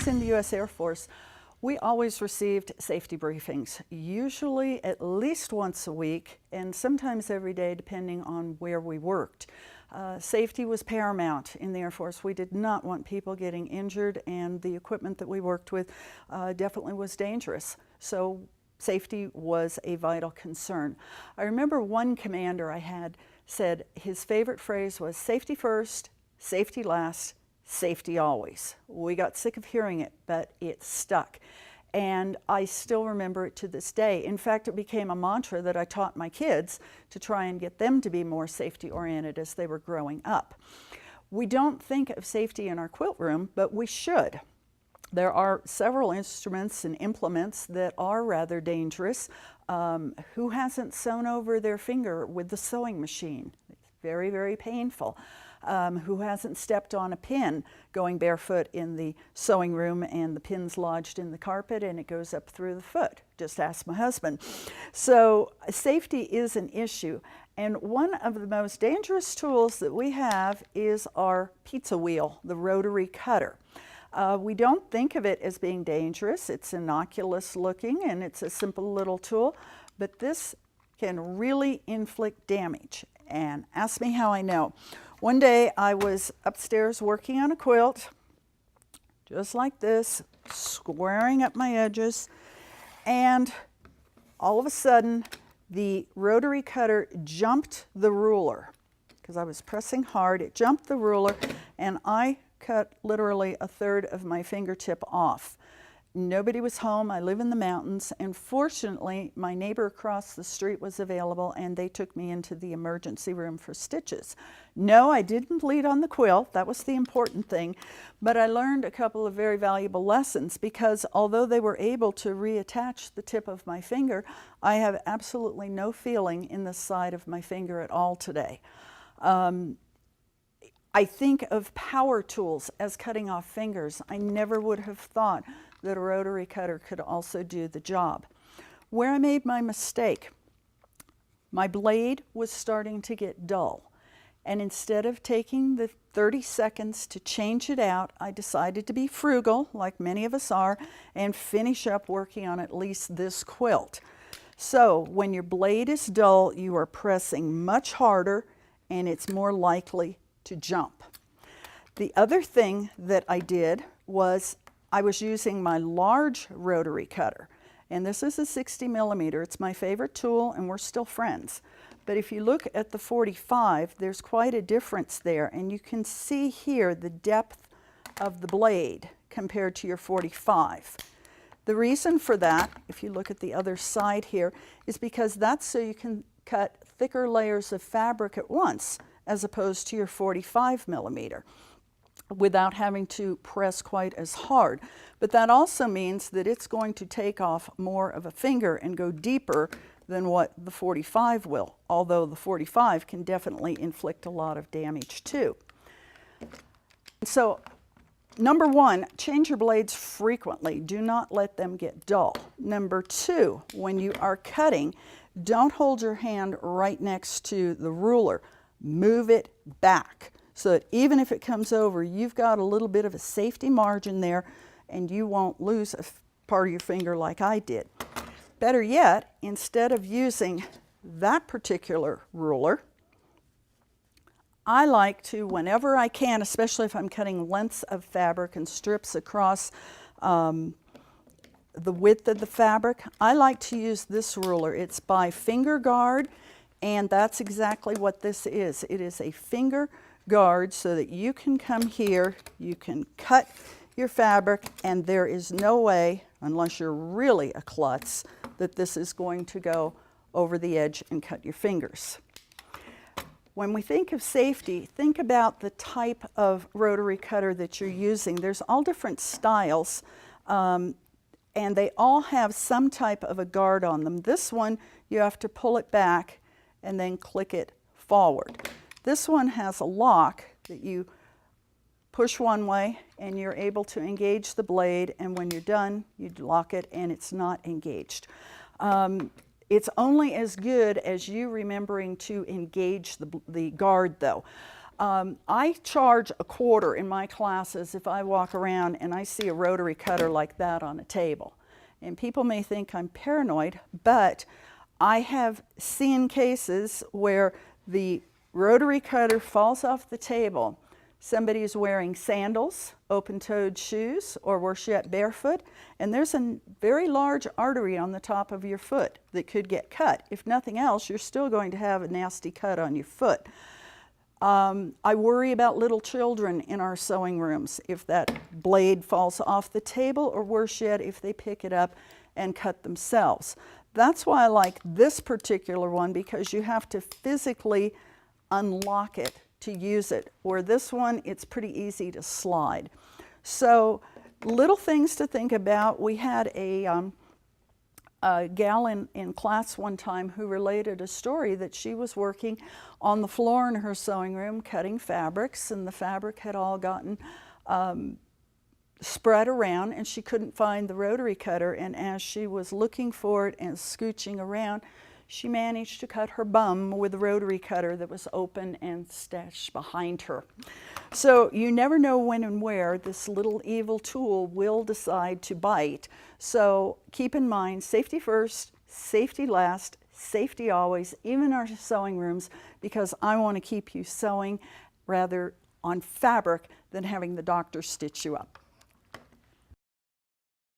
was in the U.S. Air Force, we always received safety briefings, usually at least once a week and sometimes every day depending on where we worked. Safety was paramount in the Air Force. We did not want people getting injured, and the equipment that we worked with definitely was dangerous. So safety was a vital concern. I remember one commander I had said his favorite phrase was safety first, safety last, safety always. We got sick of hearing it, but it stuck. And I still remember it to this day. In fact, it became a mantra that I taught my kids to try and get them to be more safety oriented as they were growing up. We don't think of safety in our quilt room, but we should. There are several instruments and implements that are rather dangerous. Who hasn't sewn over their finger with the sewing machine? It's very, very painful. Who hasn't stepped on a pin going barefoot in the sewing room and the pin's lodged in the carpet and it goes up through the foot? Just ask my husband. So safety is an issue, and one of the most dangerous tools that we have is our pizza wheel, the rotary cutter. We don't think of it as being dangerous. It's innocuous looking and it's a simple little tool, but this can really inflict damage. And ask me how I know. One day I was upstairs working on a quilt, just like this, squaring up my edges, and all of a sudden the rotary cutter jumped the ruler because I was pressing hard. It jumped the ruler and I cut literally a third of my fingertip off. Nobody was home. I live in the mountains, and fortunately my neighbor across the street was available and they took me into the emergency room for stitches. No, I didn't bleed on the quilt. That was the important thing, but I learned a couple of very valuable lessons because although they were able to reattach the tip of my finger, I have absolutely no feeling in the side of my finger at all today. I think of power tools as cutting off fingers. I never would have thought that a rotary cutter could also do the job. Where I made my mistake, my blade was starting to get dull. And instead of taking the 30 seconds to change it out, I decided to be frugal, like many of us are, and finish up working on at least this quilt. So when your blade is dull, you are pressing much harder and it's more likely to jump. The other thing that I did was I was using my large rotary cutter, and this is a 60 millimeter. It's my favorite tool and we're still friends. But if you look at the 45, there's quite a difference there, and you can see here the depth of the blade compared to your 45. The reason for that, if you look at the other side here, is because that's so you can cut thicker layers of fabric at once as opposed to your 45 millimeter without having to press quite as hard. But that also means that it's going to take off more of a finger and go deeper than what the 45 will, although the 45 can definitely inflict a lot of damage too. So number one, change your blades frequently. Do not let them get dull. Number two, when you are cutting, don't hold your hand right next to the ruler. Move it back so that even if it comes over, you've got a little bit of a safety margin there and you won't lose a part of your finger like I did. Better yet, instead of using that particular ruler, I like to, whenever I can, especially if I'm cutting lengths of fabric and strips across the width of the fabric, I like to use this ruler. It's by Finger Guard, and that's exactly what this is. It is a finger guard so that you can come here, you can cut your fabric, and there is no way, unless you're really a klutz, that this is going to go over the edge and cut your fingers. When we think of safety, think about the type of rotary cutter that you're using. There's all different styles, and they all have some type of a guard on them. This one, you have to pull it back and then click it forward. This one has a lock that you push one way and you're able to engage the blade, and when you're done, you lock it and it's not engaged. It's only as good as you remembering to engage the guard though. I charge $0.25 in my classes if I walk around and I see a rotary cutter like that on a table. And people may think I'm paranoid, but I have seen cases where the rotary cutter falls off the table. Somebody is wearing sandals, open-toed shoes, or worse yet, barefoot, and there's a very large artery on the top of your foot that could get cut. If nothing else, you're still going to have a nasty cut on your foot. I worry about little children in our sewing rooms if that blade falls off the table, or worse yet, if they pick it up and cut themselves. That's why I like this particular one, because you have to physically unlock it to use it, where this one, it's pretty easy to slide. So little things to think about. We had a gal in class one time who related a story that she was working on the floor in her sewing room cutting fabrics, and the fabric had all gotten spread around, and she couldn't find the rotary cutter, and as she was looking for it and scooching around, she managed to cut her bum with a rotary cutter that was open and stashed behind her. So you never know when and where this little evil tool will decide to bite. So keep in mind, safety first, safety last, safety always, even in our sewing rooms, because I want to keep you sewing rather on fabric than having the doctor stitch you up.